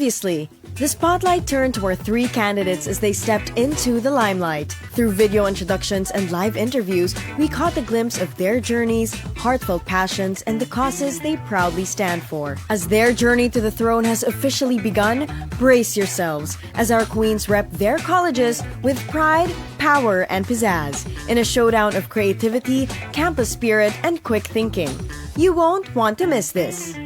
Previously, the spotlight turned toward three candidates as they stepped into the limelight. Through video introductions and live interviews, we caught a glimpse of their journeys, heartfelt passions, and the causes they proudly stand for. As their journey to the throne has officially begun, brace yourselves as our queens rep their colleges with pride, power, and pizzazz in a showdown of creativity, campus spirit, and quick thinking. You won't want to miss this.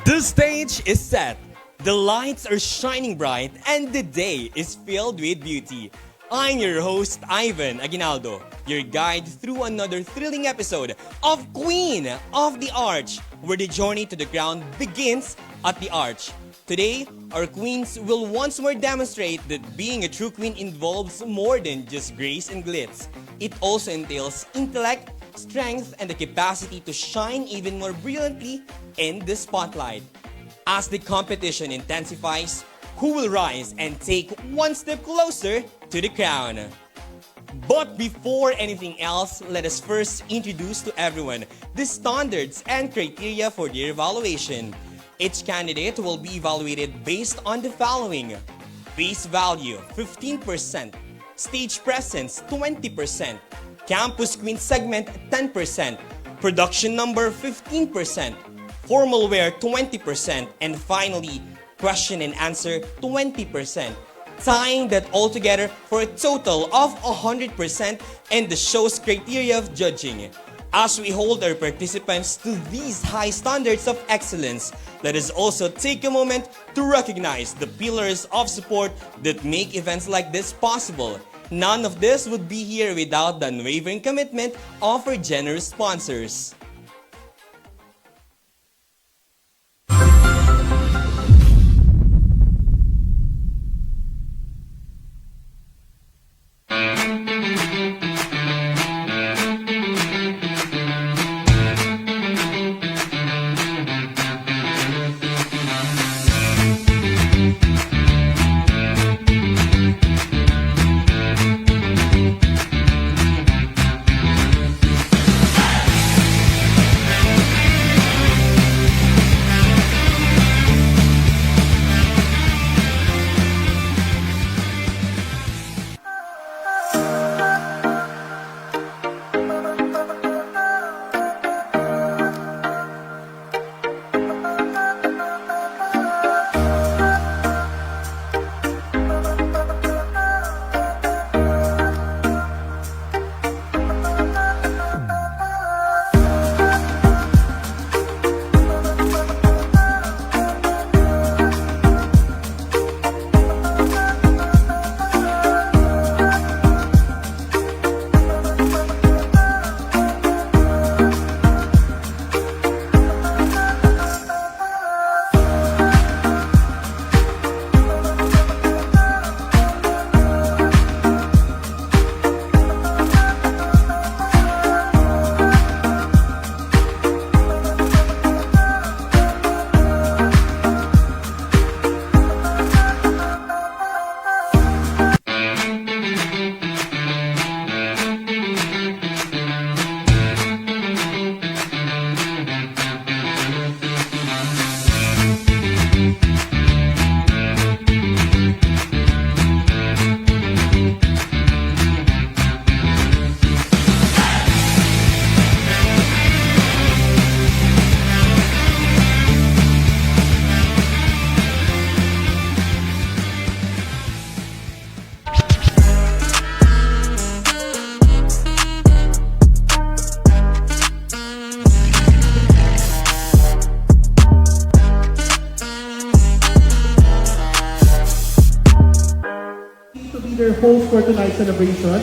The stage is set, the lights are shining bright, and the day is filled with beauty. I'm your host, Ivan Aguinaldo, your guide through another thrilling episode of Queen of the Arch, where the journey to the crown begins at the arch. Today, our queens will once more demonstrate that being a true queen involves more than just grace and glitz. It also entails intellect, strength, and the capacity to shine even more brilliantly in the spotlight. As the competition intensifies, who will rise and take one step closer to the crown? But before anything else, let us first introduce to everyone the standards and criteria for their evaluation. Each candidate will be evaluated based on the following: face value 15%, stage presence 20%, campus queen segment 10%, production number 15%, formal wear 20%, and finally, question and answer 20%, tying that all together for a total of 100% in the show's criteria of judging. As we hold our participants to these high standards of excellence, let us also take a moment to recognize the pillars of support that make events like this possible. None of this would be here without the unwavering commitment of our generous sponsors. candlelight celebration.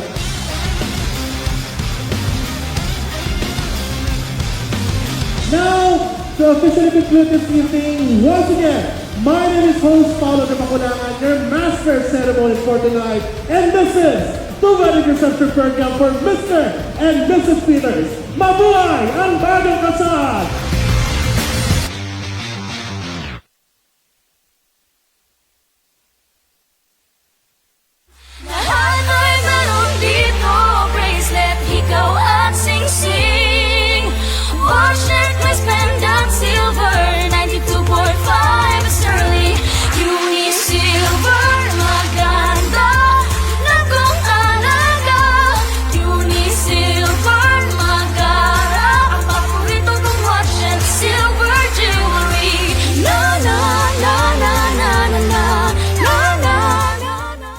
Now, to officially conclude this evening, once again, my name is host Paulo de Maculangan, your master of ceremony for tonight, and this is the wedding reception program for Mr. and Mrs. Peters. Mabuhay ang bagong kasal! Lahat ay meron dito, bracelet, ikaw at sing-sing. Watch, necklace, pendant, silver, 92.5 sterling. Uni-silver, maganda na kung alaga. Uni-silver, magara, ang paborito kong watch and silver jewelry. Na na na na na na na na na na na.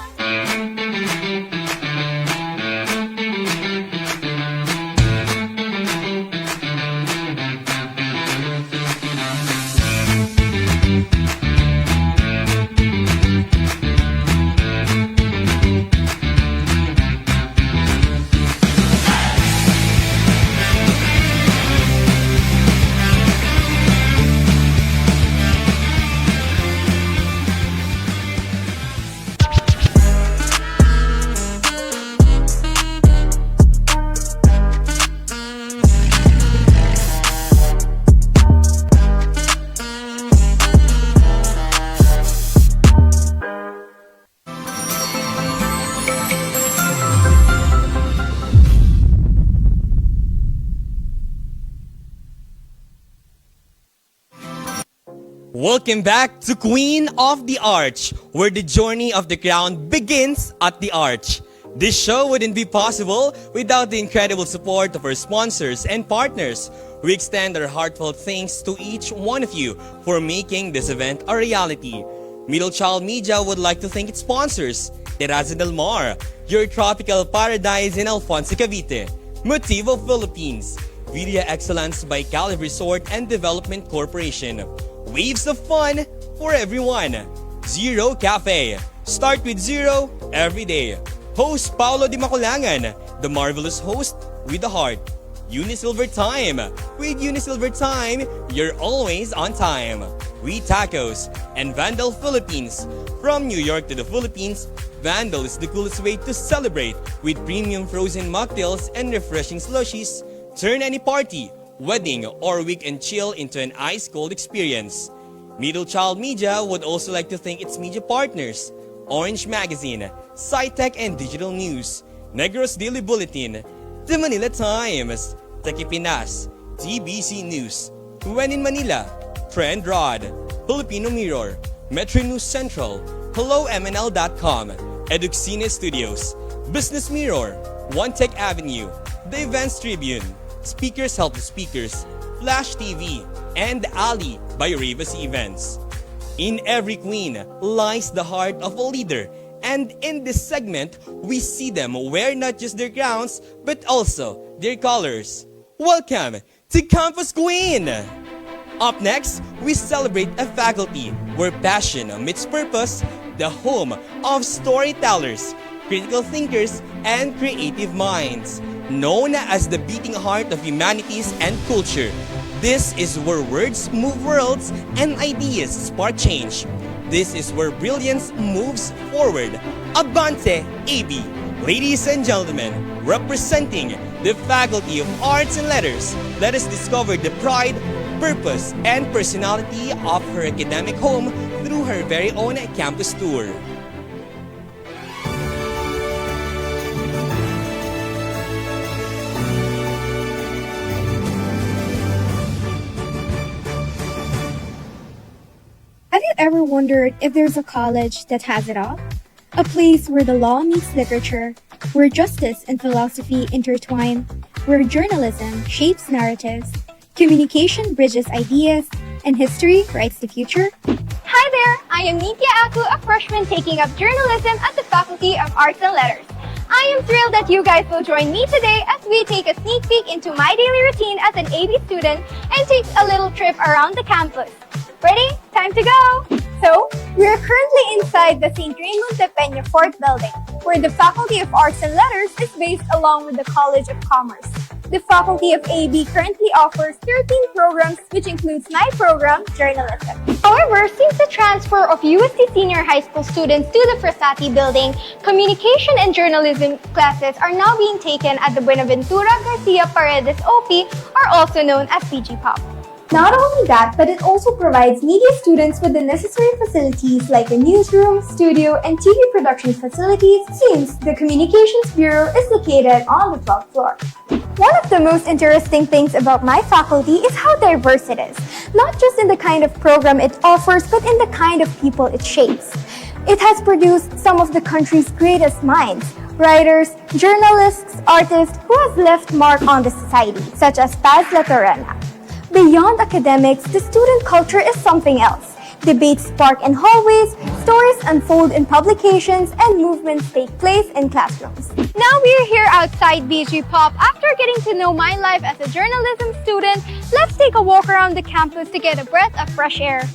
Welcome back to Queen of the Arch, where the journey of the crown begins at the arch. This show wouldn't be possible without the incredible support of our sponsors and partners. We extend our heartfelt thanks to each one of you for making this event a reality. Middle Child Media would like to thank its sponsors: Terraza del Mar, your tropical paradise in Alfonso, Cavite; Motivo Philippines; Video Excellence by Calif Resort and Development Corporation; Waves of Fun for everyone; Zero Cafe, start with zero every day; host Paulo Di Maculangan, the marvelous host with the heart; Unisilver Time, with Unisilver Time, you're always on time; We Tacos, and Vandal Philippines. From New York to the Philippines, Vandal is the coolest way to celebrate, with premium frozen mocktails and refreshing slushies. Turn any party, wedding, or weekend chill into an ice-cold experience. Middle Child Media would also like to thank its media partners: Orange Magazine, SciTech and Digital News, Negros Daily Bulletin, The Manila Times, Takipinas, TBC News, When in Manila, Trend Rod, Filipino Mirror, Metro News Central, HelloMNL.com, Educine Studios, Business Mirror, One Tech Avenue, The Events Tribune, Speakers Help the Speakers, Flash TV, and Ali by Rivas Events. In every queen lies the heart of a leader, and in this segment, we see them wear not just their crowns, but also their colors. Welcome to Campus Queen! Up next, we celebrate a faculty where passion meets purpose, the home of storytellers, critical thinkers, and creative minds. Known as the beating heart of humanities and culture, this is where words move worlds and ideas spark change. This is where brilliance moves forward. Abante AB. Ladies and gentlemen, representing the Faculty of Arts and Letters, let us discover the pride, purpose, and personality of her academic home through her very own campus tour. Have you ever wondered if there's a college that has it all? A place where the law meets literature, where justice and philosophy intertwine, where journalism shapes narratives, communication bridges ideas, and history writes the future? Hi there! I am Nitya Aku, a freshman taking up journalism at the Faculty of Arts and Letters. I am thrilled that you guys will join me today as we take a sneak peek into my daily routine as an AB student and take a little trip around the campus. Ready? Time to go! So, we are currently inside the St. Raymond de Peña Fort building. where the Faculty of Arts and Letters is based along with the College of Commerce. The Faculty of AB currently offers 13 programs, which includes my program, Journalism. However, since the transfer of UST Senior High School students to the Frasati building, communication and journalism classes are now being taken at the Buenaventura Garcia Paredes OP, or also known as PG Pop. Not only that, but it also provides media students with the necessary facilities like a newsroom, studio, and TV production facilities, since the Communications Bureau is located on the 12th floor. One of the most interesting things about my faculty is how diverse it is, not just in the kind of program it offers, but in the kind of people it shapes. It has produced some of the country's greatest minds, writers, journalists, artists who have left mark on the society, such as Paz Latorena. Beyond academics, the student culture is something else. Debates spark in hallways, stories unfold in publications, and movements take place in classrooms. Now we are here outside BG Pop. After getting to know my life as a journalism student, let's take a walk around the campus to get a breath of fresh air.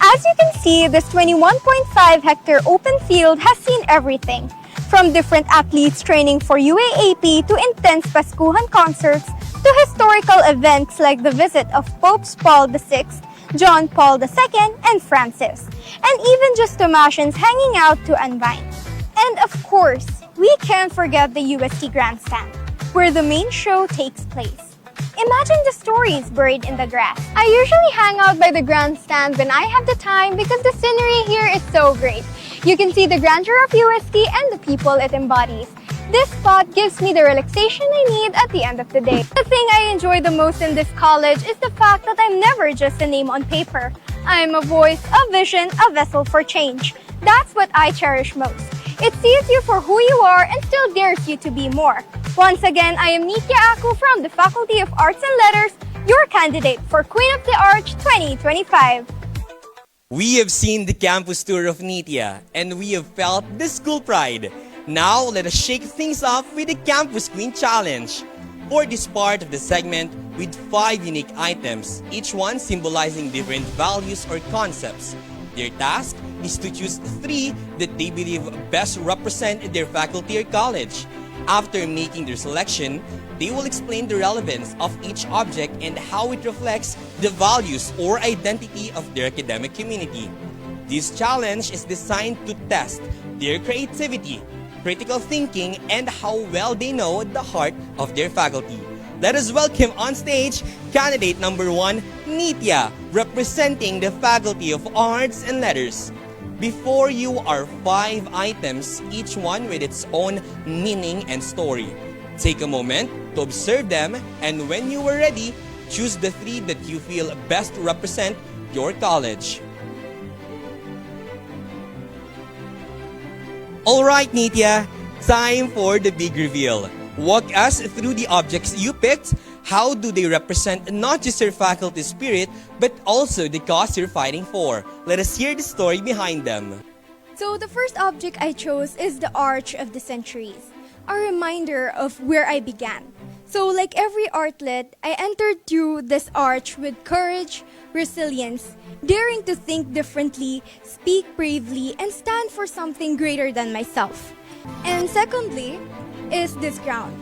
As you can see, this 21.5-hectare open field has seen everything, from different athletes training for UAAP to intense Paskuhan concerts, to historical events like the visit of Popes Paul VI, John Paul II, and Francis, and even just Tomasians hanging out to unwind. And of course, we can't forget the UST Grandstand, where the main show takes place. Imagine the stories buried in the grass. I usually hang out by the grandstand when I have the time because the scenery here is so great. You can see the grandeur of UST and the people it embodies. This spot gives me the relaxation I need at the end of the day. The thing I enjoy the most in this college is the fact that I'm never just a name on paper. I'm a voice, a vision, a vessel for change. That's what I cherish most. It sees you for who you are and still dares you to be more. Once again, I am Nitya Aku from the Faculty of Arts and Letters, your candidate for Queen of the Arch 2025. We have seen the campus tour of Nitya, and we have felt the school pride. Now, let us shake things off with the Campus Queen Challenge. For this part of the segment, with 5 unique items, each one symbolizing different values or concepts. Their task is to choose 3 that they believe best represent their faculty or college. After making their selection, they will explain the relevance of each object and how it reflects the values or identity of their academic community. This challenge is designed to test their creativity, critical thinking, and how well they know the heart of their faculty. Let us welcome on stage candidate number 1, Nitya, representing the Faculty of Arts and Letters. Before you are 5 items, each one with its own meaning and story. Take a moment to observe them, and when you are ready, choose the 3 that you feel best represent your college. Alright, Nitya, time for the big reveal. Walk us through the objects you picked. How do they represent not just your faculty spirit, but also the cause you're fighting for? Let us hear the story behind them. So the first object I chose is the Arch of the Centuries, a reminder of where I began. So like every artlet, I entered through this arch with courage, resilience, daring to think differently, speak bravely, and stand for something greater than myself. And secondly is this crown.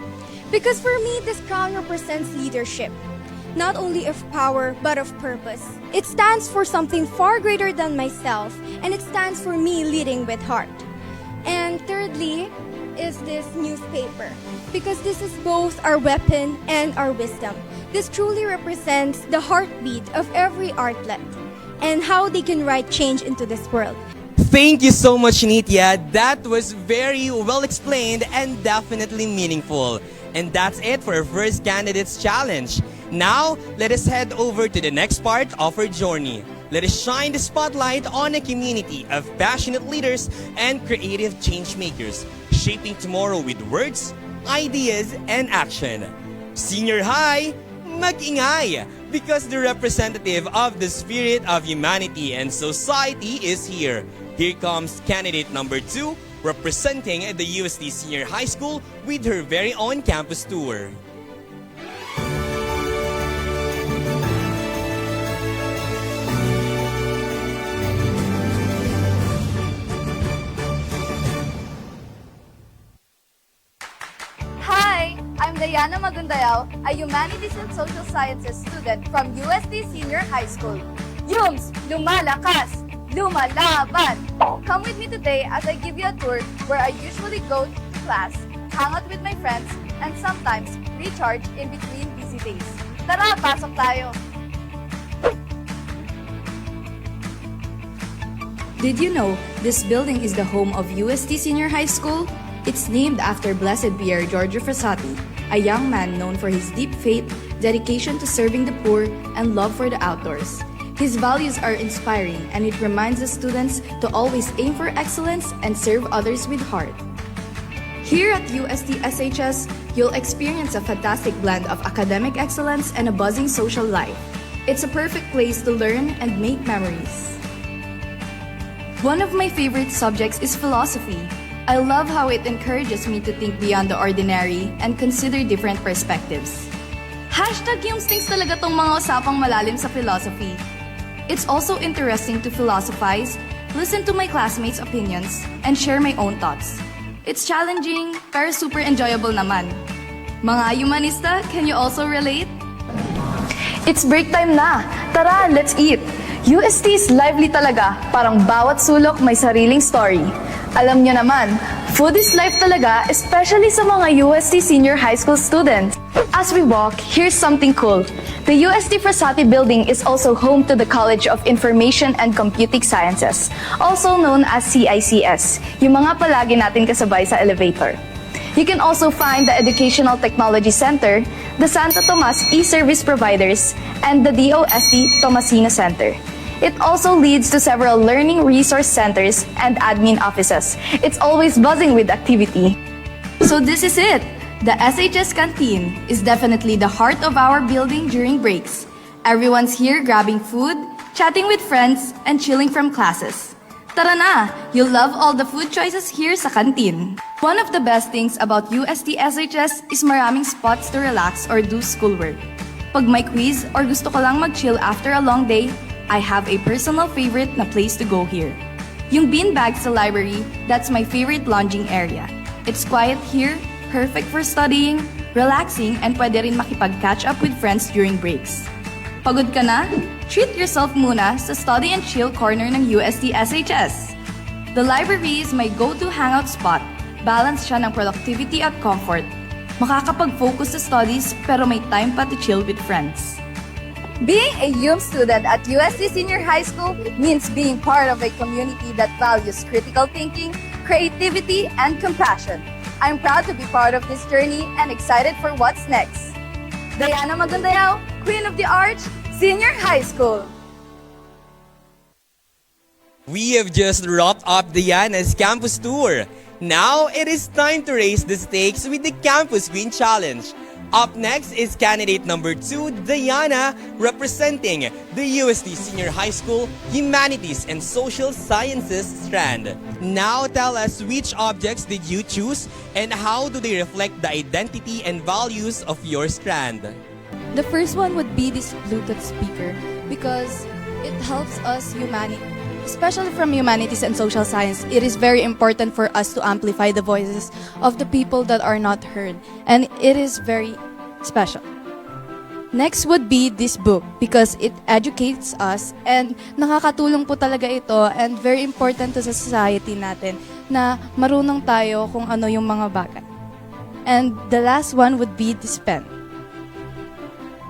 Because for me, this crown represents leadership, not only of power, but of purpose. It stands for something far greater than myself, and it stands for me leading with heart. And thirdly is this newspaper, because this is both our weapon and our wisdom. This truly represents the heartbeat of every artlet and how they can write change into this world. Thank you so much, Nitya. That was very well explained and definitely meaningful. And that's it for our first candidates challenge. Now, let us head over to the next part of our journey. Let us shine the spotlight on a community of passionate leaders and creative change makers, shaping tomorrow with words, ideas, and action. Senior High, mag-ingay! Because the representative of the spirit of humanity and society is here. Here comes candidate number 2, representing the UST Senior High School with her very own campus tour. Diana Magundayao, a Humanities and Social Sciences student from UST Senior High School. Yums! Lumalakas! Lumalaban! Come with me today as I give you a tour where I usually go to class, hang out with my friends, and sometimes recharge in between busy days. Tara, pasok tayo! Did you know this building is the home of UST Senior High School? It's named after Blessed Pierre Giorgio Frassati, a young man known for his deep faith, dedication to serving the poor, and love for the outdoors. His values are inspiring, and it reminds the students to always aim for excellence and serve others with heart. Here at UST SHS, you'll experience a fantastic blend of academic excellence and a buzzing social life. It's a perfect place to learn and make memories. One of my favorite subjects is philosophy. I love how it encourages me to think beyond the ordinary and consider different perspectives. Yung stings talaga tong mga usapang malalim sa philosophy. It's also interesting to philosophize, listen to my classmates' opinions, and share my own thoughts. It's challenging, pero super enjoyable naman. Mga humanista, can you also relate? It's break time na! Tara, let's eat! UST is lively talaga, parang bawat sulok may sariling story. Alam nyo naman, food is life talaga, especially sa mga UST Senior High School students. As we walk, here's something cool. The UST Frassati building is also home to the College of Information and Computing Sciences, also known as CICS, yung mga palagi natin kasabay sa elevator. You can also find the Educational Technology Center, the Santo Tomas e-service providers, and the DOST Tomasino Center. It also leads to several learning resource centers and admin offices. It's always buzzing with activity. So this is it! The SHS Canteen is definitely the heart of our building during breaks. Everyone's here grabbing food, chatting with friends, and chilling from classes. Tara na! You'll love all the food choices here sa canteen. One of the best things about UST SHS is maraming spots to relax or do schoolwork. Pag may quiz or gusto ko lang mag-chill after a long day, I have a personal favorite na place to go here. Yung beanbag sa library, that's my favorite lounging area. It's quiet here, perfect for studying, relaxing, and pwede rin makipag-catch up with friends during breaks. Pagod ka na? Treat yourself muna sa study and chill corner ng UST SHS. The library is my go-to hangout spot. Balance siya ng productivity at comfort. Makakapag-focus sa studies pero may time pa to chill with friends. Being a UM student at UST Senior High School means being part of a community that values critical thinking, creativity, and compassion. I'm proud to be part of this journey and excited for what's next. Diana Magundayao, Queen of the Arch, Senior High School. We have just wrapped up Diana's campus tour. Now, it is time to raise the stakes with the Campus Queen Challenge. Up next is candidate number 2, Diana, representing the UST Senior High School Humanities and Social Sciences strand. Now tell us which objects did you choose and how do they reflect the identity and values of your strand? The first one would be this Bluetooth speaker because it helps us especially from humanities and social science. It is very important for us to amplify the voices of the people that are not heard, and it is very special. Next would be this book because it educates us and nakakatulong po talaga ito and very important to sa society natin na marunong tayo kung ano yung mga bagay. And the last one would be this pen.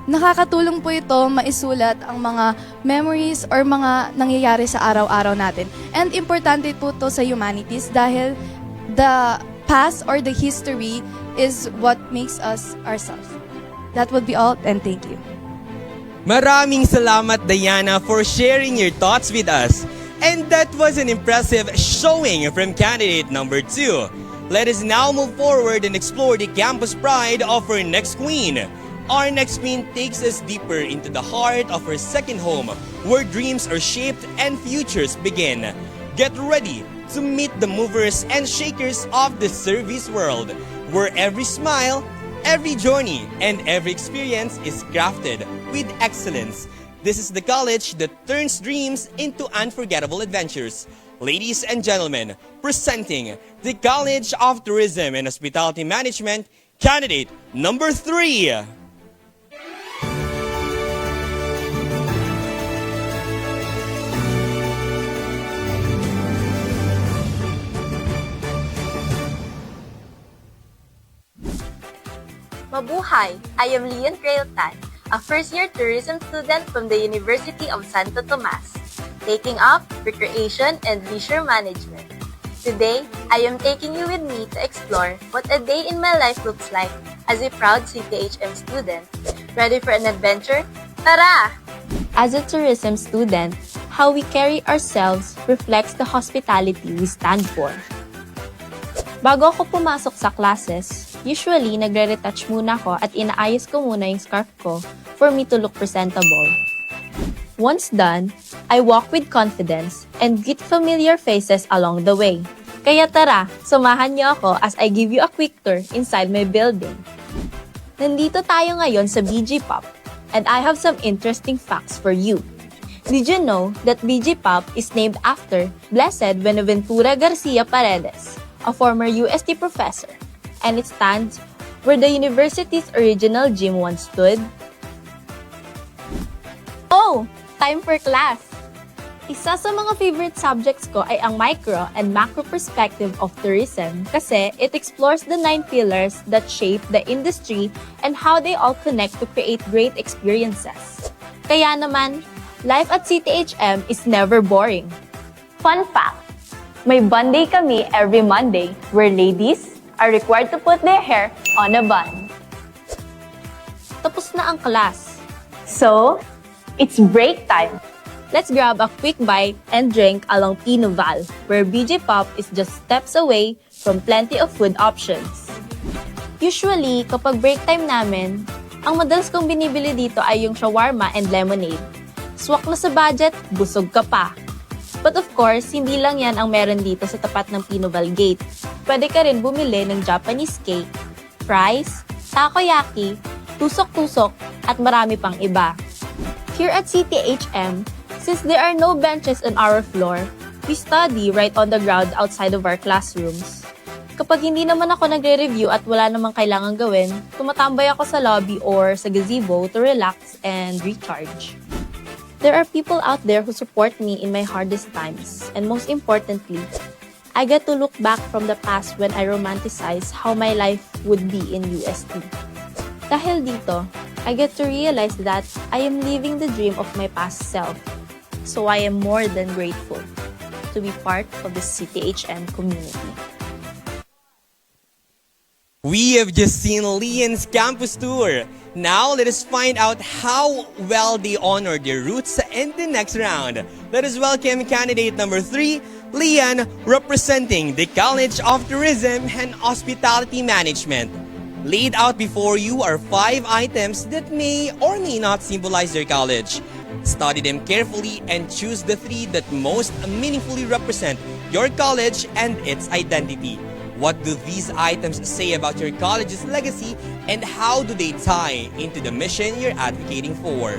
Nakakatulong po ito maisulat ang mga memories or mga nangyayari sa araw-araw natin. And importante po to sa humanities dahil the past or the history is what makes us ourselves. That would be all and thank you. Maraming salamat, Diana, for sharing your thoughts with us. And that was an impressive showing from candidate number 2. Let us now move forward and explore the campus pride of our next queen. Our next queen takes us deeper into the heart of her second home, where dreams are shaped and futures begin. Get ready to meet the movers and shakers of the service world, where every smile, every journey, and every experience is crafted with excellence. This is the college that turns dreams into unforgettable adventures. Ladies and gentlemen, presenting the College of Tourism and Hospitality Management candidate number 3. Mabuhay! I am Leon Creotan, a first-year tourism student from the University of Santo Tomas, taking up recreation and leisure management. Today, I am taking you with me to explore what a day in my life looks like as a proud CTHM student. Ready for an adventure? Tara! As a tourism student, how we carry ourselves reflects the hospitality we stand for. Bago ako pumasok sa classes, usually nagre-retouch muna ako at inaayos ko muna yung scarf ko for me to look presentable. Once done, I walk with confidence and greet familiar faces along the way. Kaya tara, sumahan niyo ako as I give you a quick tour inside my building. Nandito tayo ngayon sa BG Pop, and I have some interesting facts for you. Did you know that BG Pop is named after Blessed Buenaventura Garcia Paredes, a former UST professor, and it stands where the university's original gym once stood? Oh, time for class! Isa sa mga favorite subjects ko ay ang micro and macro perspective of tourism kasi it explores the 9 pillars that shape the industry and how they all connect to create great experiences. Kaya naman, life at CTHM is never boring. Fun fact! May bun day kami every Monday where ladies are required to put their hair on a bun. Tapos na ang class. So, it's break time! Let's grab a quick bite and drink along Pinoval, where BJ Pop is just steps away from plenty of food options. Usually, kapag break time namin, ang madalas kong binibili dito ay yung shawarma and lemonade. Swak na sa budget, busog ka pa. But of course, hindi lang yan ang meron dito sa tapat ng Pinoval Gate. Pwede ka rin bumili ng Japanese cake, fries, takoyaki, tusok-tusok, at marami pang iba. Here at CTHM, since there are no benches on our floor, we study right on the ground outside of our classrooms. Kapag hindi naman ako nagre-review at wala namang kailangan gawin, tumatambay ako sa lobby or sa gazebo to relax and recharge. There are people out there who support me in my hardest times, and most importantly, I get to look back from the past when I romanticize how my life would be in UST. Dahil dito, I get to realize that I am living the dream of my past self. So I am more than grateful to be part of the CTHM community. We have just seen Leon's campus tour. Now let us find out how well they honored their roots in the next round. Let us welcome candidate number 3, Leon, representing the College of Tourism and Hospitality Management. Laid out before you are 5 items that may or may not symbolize their college. Study them carefully and choose the 3 that most meaningfully represent your college and its identity. What do these items say about your college's legacy and how do they tie into the mission you're advocating for?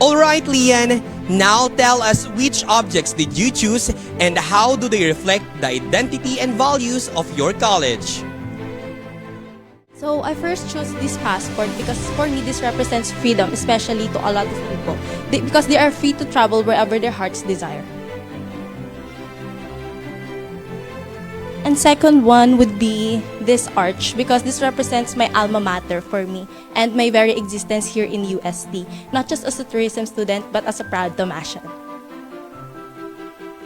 Alright, Leon, now tell us which objects did you choose and how do they reflect the identity and values of your college? So I first chose this passport because for me this represents freedom, especially to a lot of people, because they are free to travel wherever their hearts desire. And second one would be this arch because this represents my alma mater for me and my very existence here in UST, not just as a tourism student but as a proud Tomasian.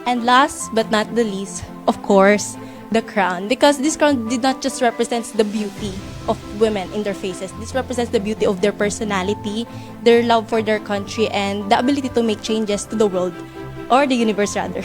And last but not the least, of course, the crown, because this crown did not just represent the beauty of women in their faces. This represents the beauty of their personality, their love for their country, and the ability to make changes to the world, or the universe rather.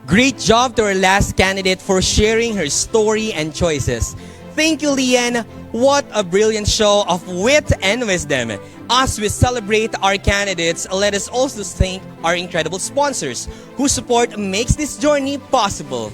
Great job to our last candidate for sharing her story and choices. Thank you, Leon. What a brilliant show of wit and wisdom. As we celebrate our candidates, let us also thank our incredible sponsors whose support makes this journey possible.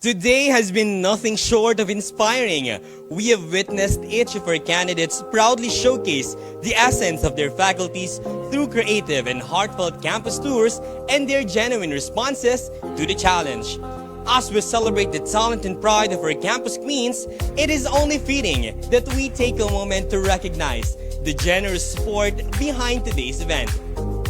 Today has been nothing short of inspiring. We have witnessed each of our candidates proudly showcase the essence of their faculties through creative and heartfelt campus tours and their genuine responses to the challenge. As we celebrate the talent and pride of our campus queens, it is only fitting that we take a moment to recognize the generous support behind today's event.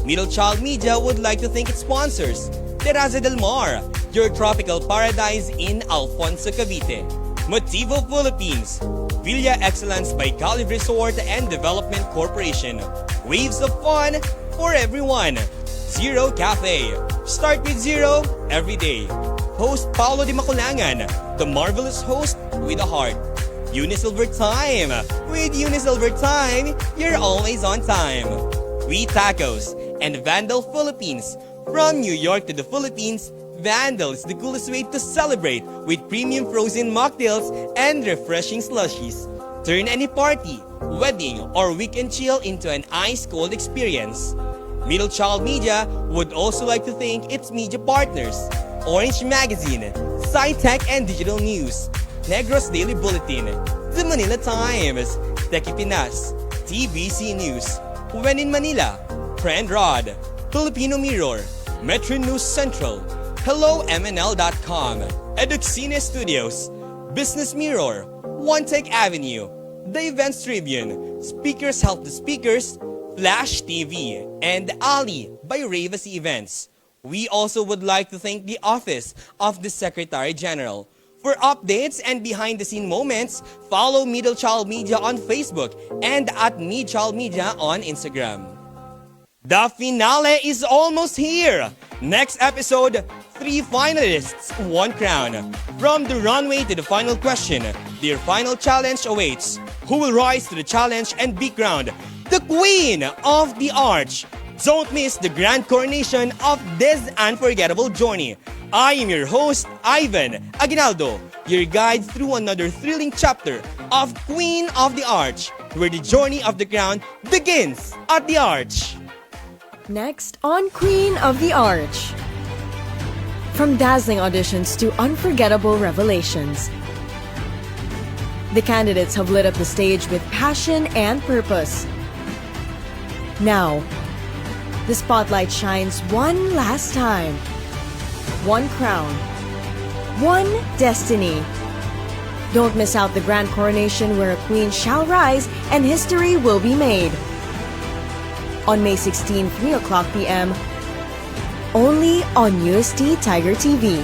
Middle Child Media would like to thank its sponsors: Terraza del Mar, your tropical paradise in Alfonso, Cavite; Motivo Philippines; Villa Excellence by Calif Resort and Development Corporation; Waves of Fun for everyone; Zero Cafe, start with zero every day; host Paolo Di Maculangan, the marvelous host with a heart; Unisilver Time, with Unisilver Time, you're always on time; We Tacos, and Vandal Philippines. From New York to the Philippines, Vandal is the coolest way to celebrate with premium frozen mocktails and refreshing slushies. Turn any party, wedding, or weekend chill into an ice-cold experience. Middle Child Media would also like to thank its media partners: Orange Magazine, SciTech and Digital News, Negros Daily Bulletin, The Manila Times, Teki Pinas, TVC News, When in Manila, Friend Rod, Filipino Mirror, Metro News Central, HelloMNL.com, Educine Studios, Business Mirror, One Tech Avenue, The Events Tribune, Speakers Help the Speakers, Flash TV, and Ali by Ravas Events. We also would like to thank the Office of the Secretary General. For updates and behind-the-scene moments, follow Middle Child Media on Facebook and at Midchild Media on Instagram. The finale is almost here! Next episode, 3 finalists, 1 crown. From the runway to the final question, their final challenge awaits. Who will rise to the challenge and be crowned the Queen of the Arch? Don't miss the grand coronation of this unforgettable journey. I am your host, Ivan Aguinaldo, your guide through another thrilling chapter of Queen of the Arch, where the journey of the crown begins at the Arch. Next on Queen of the Arch. From dazzling auditions to unforgettable revelations, the candidates have lit up the stage with passion and purpose. Now, the spotlight shines one last time. One crown, one destiny. Don't miss out the grand coronation where a queen shall rise and history will be made. On May 16, 3 o'clock p.m., only on UST Tiger TV.